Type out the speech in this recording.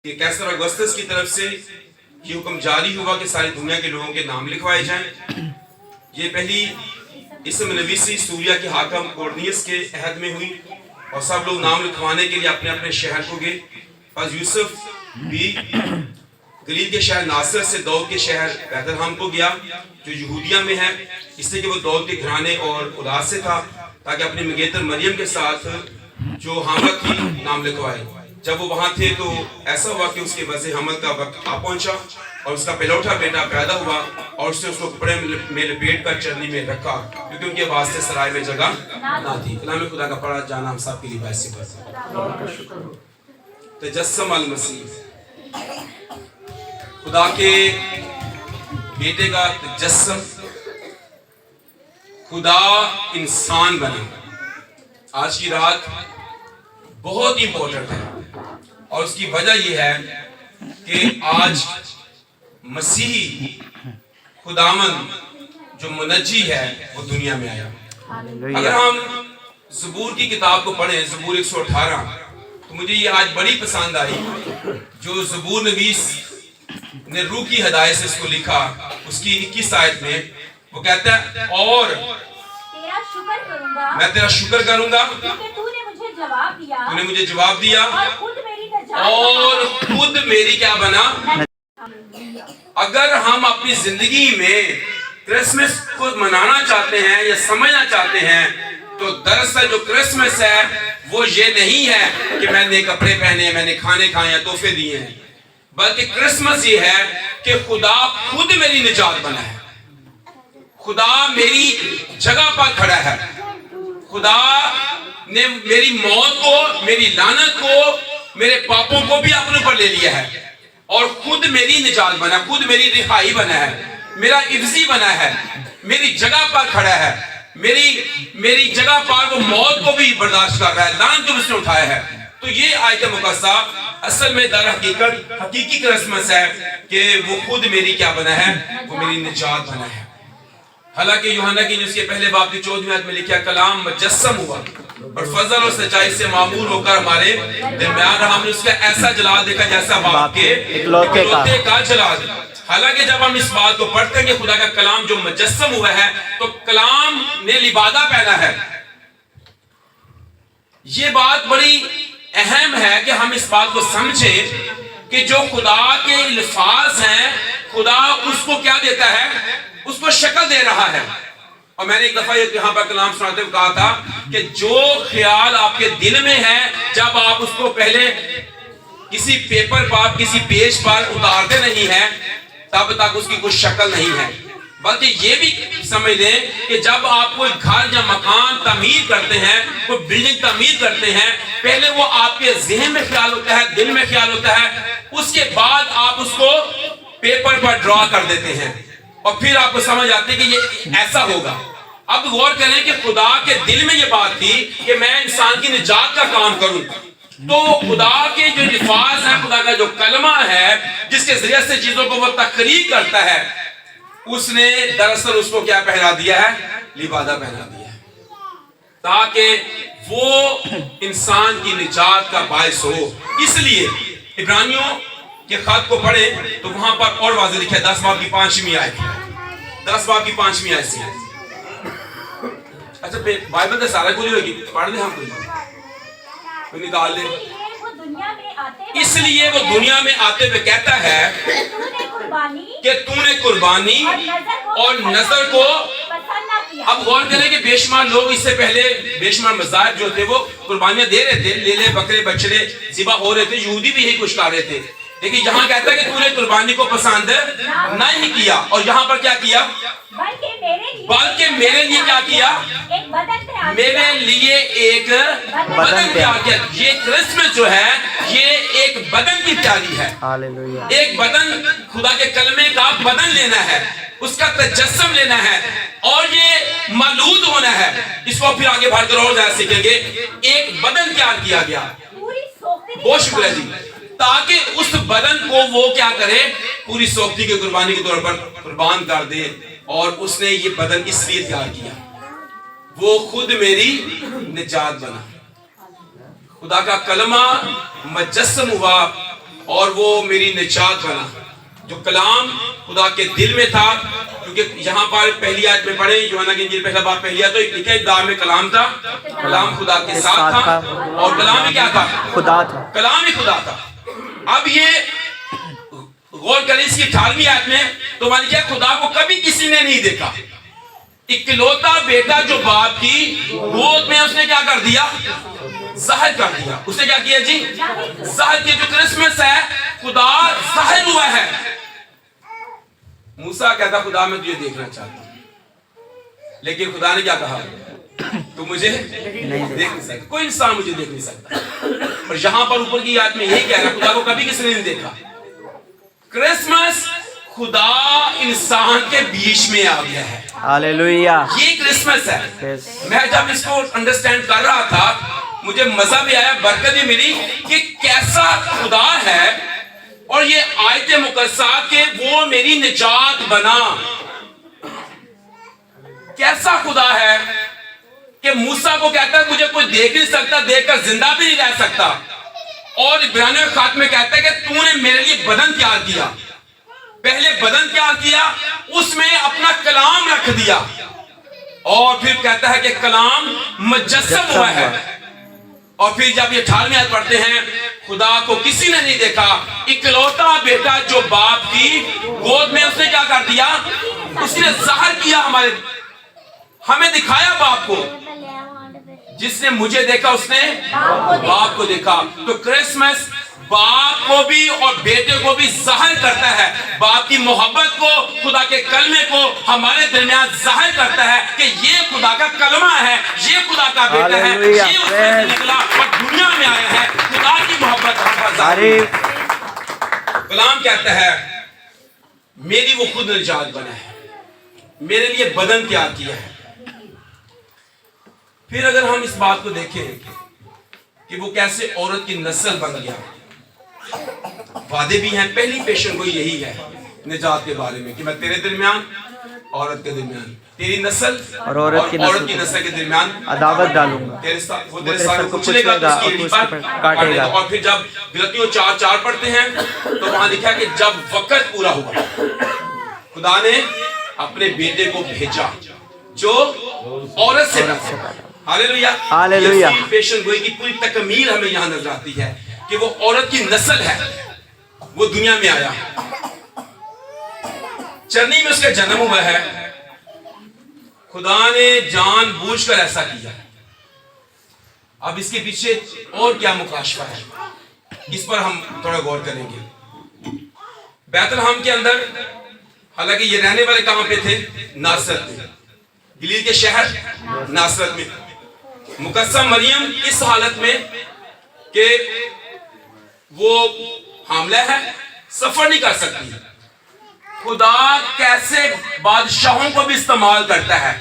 کہ کیسر اگسطس کی طرف سے یہ حکم جاری ہوا کہ ساری دنیا کے لوگوں کے نام لکھوائے جائیں۔ یہ پہلی اسم نویسی سوریہ کے حاکم کورنیس کے عہد میں ہوئی اور سب لوگ نام لکھوانے کے لیے اپنے اپنے شہر کو گئے۔ پس یوسف بھی گلیل کے شہر ناصر سے داؤد کے شہر بیت لحم کو گیا جو یہودیہ میں ہے، اس لیے کہ وہ داؤد کے گھرانے اور اولاد سے تھا، تاکہ اپنی منگیتر مریم کے ساتھ جو حاملہ تھی نام لکھوائے۔ جب وہ وہاں تھے تو ایسا ہوا کہ اس کے وضع حمل کا وقت آ پہنچا اور اس کا پہلوٹا بیٹا پیدا ہوا اور اس نے اس کو کپڑے میں لپیٹ کر چرنی میں رکھا کیونکہ ان کے واسطے سرائے میں جگہ نہ تھی۔ کلام خدا کا پڑھا جانا ہم سب کے لیے باعث برکت ہے۔ تجسم المسیح، خدا کے بیٹے کا تجسم، خدا انسان بنا۔ آج کی رات بہت ہی امپورٹنٹ ہے اور اس کی وجہ یہ ہے کہ آج مسیحی خداوند جو منجی ہے وہ دنیا میں آیا۔ اگر ہم زبور کی کتاب کو پڑھیں، زبور 118، تو مجھے یہ آج بڑی پسند آئی جو زبور نویس نے روح کی ہدایت سے اس کو لکھا۔ اس کی 21 آیت میں وہ کہتا ہے اور میں تیرا شکر کروں گا تو نے مجھے جواب دیا اور خود میری کیا بنا۔ اگر ہم اپنی زندگی میں کرسمس کو منانا چاہتے ہیں یا سمجھنا چاہتے ہیں تو دراصل جو کرسمس ہے وہ یہ نہیں ہے کہ میں نے کپڑے پہنے، میں نے کھانے کھائے یا تحفے دیے ہیں، بلکہ کرسمس یہ ہے کہ خدا خود میری نجات بنا ہے، خدا میری جگہ پر کھڑا ہے، خدا نے میری موت کو، میری لعنت کو، میرے پاپوں کو بھی اپنے اوپر لے لیا ہے اور خود میری نجات بنا، خود میری رہائی بنا ہے، میرا عفظی بنا ہے، میری جگہ پر کھڑا ہے، میری جگہ پر وہ موت کو بھی برداشت کر رہا ہے، لعنت کو بھی اس نے اٹھایا ہے۔ تو یہ آیت مقدسہ اصل میں در حقیقت حقیقی کرسمس ہے کہ وہ خود میری کیا بنا ہے، وہ میری نجات بنا ہے۔ حالانکہ یوحنا کی اس کے پہلے باب کی 14ویں آیت میں لکھا کلام مجسم ہوا اور فضل اور سچائی سے معمور ہو کر ہمارے درمیان رہا، ہم نے اس کا ایسا جلال دیکھا جیسا باپ کے اکلوتے کا جلال۔ حالانکہ جب ہم اس بات کو پڑھتے ہیں کہ خدا کا کلام جو مجسم ہوا ہے تو کلام نے لبادہ پہنا ہے، یہ بات بڑی اہم ہے کہ ہم اس بات کو سمجھیں کہ جو خدا کے الفاظ ہیں خدا اس کو کیا دیتا ہے، اس کو شکل دے رہا ہے۔ اور میں نے ایک دفعہ یہاں پر کلام سناتے ہوئے کہا تھا کہ جو خیال آپ کے دل میں ہے جب آپ اس کو پہلے کسی پیپر پر، کسی پیج پر اتارتے نہیں ہیں تب تک اس کی کوئی شکل نہیں ہے، بلکہ یہ بھی سمجھ لیں کہ جب آپ کوئی گھر یا مکان تعمیر کرتے ہیں، کوئی بلڈنگ تعمیر کرتے ہیں، پہلے وہ آپ کے ذہن میں خیال ہوتا ہے، دل میں خیال ہوتا ہے، اس کے بعد آپ اس کو پیپر پر ڈرا کر دیتے ہیں اور پھر آپ کو سمجھ آتی ہے کہ یہ ایسا ہوگا۔ اب غور کریں کہ خدا کے دل میں یہ بات تھی کہ میں انسان کی نجات کا کام کروں، تو خدا کے جو الفاظ ہیں، خدا کا جو کلمہ ہے جس کے ذریعے سے چیزوں کو وہ تقریر کرتا ہے، اس نے دراصل اس کو کیا پہنا دیا ہے، لبادہ پہنا دیا ہے، تاکہ وہ انسان کی نجات کا باعث ہو۔ اس لیے عبرانیوں کے خط کو پڑھے تو وہاں پر اور واضح لکھا ہے 10 باب کی 5ویں آیت، 10 باب کی 5ویں آیت سے۔ اچھا بائبل تو سارا کچھ ہوگی، پڑھ لیں ہم کوئی نکال لیں۔ اس لیے وہ دنیا میں آتے ہوئے کہتا ہے کہ تو نے قربانی اور نظر کو۔ اب غور کریں کہ بے شمار لوگ اس سے پہلے بے شمار مذاہب جو تھے وہ قربانیاں دے رہے تھے، لے بکرے بچڑے ذبح ہو رہے تھے، یہودی بھی یہی کچھ کر رہے تھے، لیکن یہاں کہتا ہے کہ تو نے قربانی کو پسند نہیں کیا، اور یہاں پر کیا کیا، بلکہ میرے لیے کیا کیا، میرے لیے ایک بدن تیار کیا۔ یہ کرسمس جو ہے یہ ایک بدن کی تیاری ہے، ایک بدن، خدا کے کلمے کا بدن لینا ہے، اس کا تجسم لینا ہے اور یہ مولود ہونا ہے۔ اس کو پھر آگے بڑھ کر اور زیادہ سیکھیں گے۔ ایک بدن تیار کیا گیا، بہت شکریہ جی، تاکہ اس بدن کو وہ کیا کرے، پوری سوختی کے قربانی کے طور پر قربان کر دے۔ اور اس نے یہ بدن اس لیے تیار کیا، وہ خود میری نجات بنا۔ خدا کا کلمہ مجسم ہوا اور وہ میری نجات بنا. جو کلام خدا کے دل میں تھا، کیونکہ یہاں پر پہلی آیت میں پڑھیں یوحنا کی انجیل پہلا باب پہلی آیت، تو لکھا ہے ابتداء میں کلام تھا، کلام خدا کے ساتھ تھا اور کلام ہی کیا تھا؟ خدا تھا. کلام ہی خدا تھا. اب یہ غور کریں اس کی 18ویں آیت میں، تو مان لیجیے خدا کو کبھی کسی نے نہیں دیکھا. اکلوتا بیٹا جو باپ کی گود میں اس نے کیا کر دیا؟ ظاہر کر دیا. اس نے کیا کیا جی؟ ظاہر کیا. جو کرسمس ہے خدا ظاہر ہوا ہے. موسیٰ کہتا خدا میں تجھے دیکھنا چاہتا ہوں، لیکن خدا نے کیا کہا؟ تو مجھے دیکھ نہیں سکتا، کوئی انسان مجھے دیکھ نہیں سکتا. اور یہاں پر اوپر کی آیت میں یہی کہہ رہا ہے خدا کو کبھی کسی نے نہیں دیکھا. کرسمس خدا انسان کے بیچ میں آ گیا ہے. ہاللویا. یہ کرسمس ہے. میں جب اس کو انڈرسٹینڈ کر رہا تھا مجھے مزہ بھی آیا، برکت بھی ملی کہ کیسا خدا ہے. اور یہ آیت مقدسات کہ وہ میری نجات بنا. کیسا خدا ہے کہ موسیٰ کو کہتا ہے مجھے کوئی دیکھ نہیں سکتا، دیکھ کر زندہ بھی نہیں رہ سکتا. اور عبرانیوں کے خط میں کہتا ہے کہ تو نے میرے لیے بدن تیار کیا. پہلے بدن تیار کیا، اس میں اپنا کلام رکھ دیا، اور پھر کہتا ہے کہ کلام مجسم ہوا ہے. اور پھر جب یہ 18ویں آیت پڑھتے ہیں خدا کو کسی نے نہیں دیکھا، اکلوتا بیٹا جو باپ کی گود میں اس نے کیا کر دیا؟ اس نے ظاہر کیا، ہمیں دکھایا باپ کو. جس نے مجھے دیکھا اس نے باپ کو دیکھا. تو کرسمس باپ کو بھی اور بیٹے کو بھی ظاہر کرتا ہے. باپ کی محبت کو، خدا کے کلمے کو ہمارے درمیان ظاہر کرتا ہے کہ یہ خدا کا کلمہ ہے، یہ خدا کا بیٹا ہے، یہ اس میں سے نکلا اور دنیا میں آیا ہے. خدا کی محبت ہم پر ظاہر ہے. کلام کہتا ہے میری وہ خود نجات بنا ہے، میرے لیے بدن تیار کیا ہے. پھر اگر ہم اس بات کو دیکھیں کہ وہ کیسے عورت کی نسل بن گیا، وعدے بھی ہیں. پہلی پیشن گوئی یہی ہے نجات کے بارے میں کہ میں تیرے درمیان، عورت کے درمیان، تیری نسل اور عورت کی نسل کے درمیان عداوت ڈالوں گا، وہ تیرے سر کو کچلے گا، اس کی ایڑی پر کاٹے گا. اور پھر جب غلطیوں 4:4 پڑھتے ہیں تو وہاں لکھا کہ جب وقت پورا ہوا خدا نے اپنے بیٹے کو بھیجا جو عورت سے پیدا. ہاللویا. ہاللویا. پیشن گوئی کی پوری تکمیل ہمیں یہاں نظر آتی ہے کہ وہ عورت کی نسل ہے، وہ دنیا میں آیا، چرنی میں اس کا جنم ہوا ہے. خدا نے جان بوجھ کر ایسا کیا. اب اس کے پیچھے اور کیا مکاشفہ ہے، اس پر ہم تھوڑا غور کریں گے. بیت لحم کے اندر، حالانکہ یہ رہنے والے کہاں پہ تھے؟ ناصرت میں، گلیل کے شہر ناصرت میں. مقدسہ مریم اس حالت میں کہ وہ حاملہ ہے، سفر نہیں کر سکتی. خدا کیسے بادشاہوں کو بھی استعمال کرتا ہے.